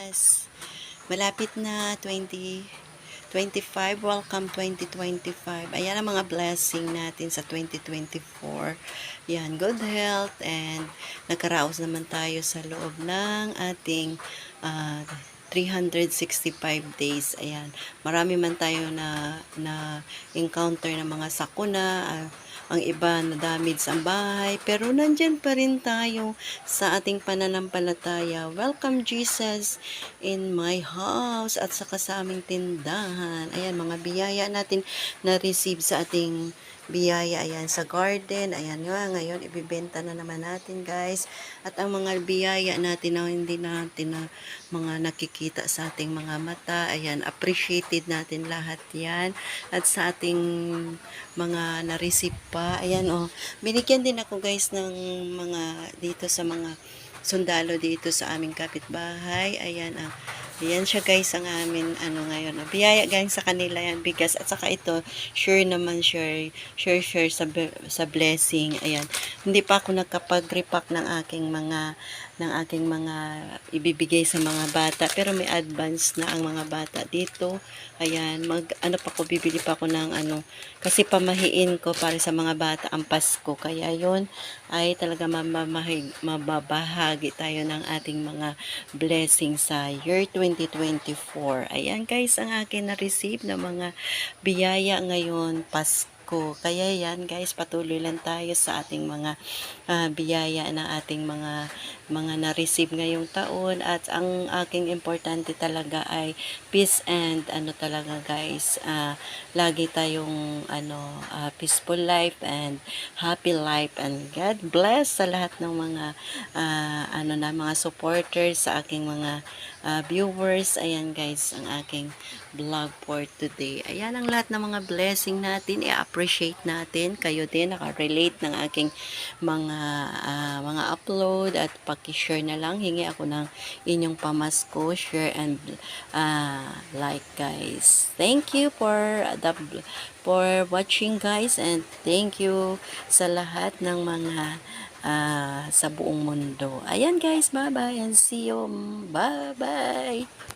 Yes, malapit na 2025. Welcome 2025. Ayan ang mga blessing natin sa 2024. Yan, good health and nagkaraos naman tayo sa loob ng ating 365 days. Ayan, marami man tayo na encounter ng mga sakuna, ang iba na damage ang bahay, pero nandyan pa rin tayo sa ating pananampalataya. Welcome Jesus in my house at saka sa aming tindahan. Ayan, mga biyaya natin na-receive sa ating biyaya. Ayan, sa garden. Ayan nga, ngayon ibibenta na naman natin guys. At ang mga biyaya natin na hindi natin na mga nakikita sa ating mga mata. Ayan, appreciated natin lahat yan. At sa ating mga na-receive pa. Ayan, oh. Binigyan din ako guys ng mga dito sa mga sundalo dito sa aming kapitbahay. Ayan, ayan siya guys ang amin ngayon. Biyaya guys sa kanila yan, bigas. At saka ito, sure naman, share sa blessing. Ayan. Hindi pa ako nakapag-repack ng aking mga ibibigay sa mga bata. Pero may advance na ang mga bata dito. Ayan, pa ko, bibili pa ako ng kasi pamahiin ko para sa mga bata ang Pasko. Kaya yon ay talaga mababahagi tayo ng ating mga blessings sa year 2024. Ayan guys, ang akin na-receive na mga biyaya ngayon, Pasko. Kaya yan guys, patuloy lang tayo sa ating mga biyaya ng ating mga na-receive ngayong taon. At ang aking importante talaga ay peace and talaga guys, lagi tayong peaceful life and happy life, and God bless sa lahat ng mga mga supporters, sa aking mga viewers. Ayan guys, ang aking vlog for today. Ayan ang lahat ng mga blessing natin, i-appreciate natin. Kayo din nakarelate ng aking mga upload, at paki-share na lang. Hingi ako ng inyong pamasko, share and like guys. Thank you for watching guys, and thank you sa lahat ng mga sa buong mundo. Ayan guys, bye bye and see you. Bye bye.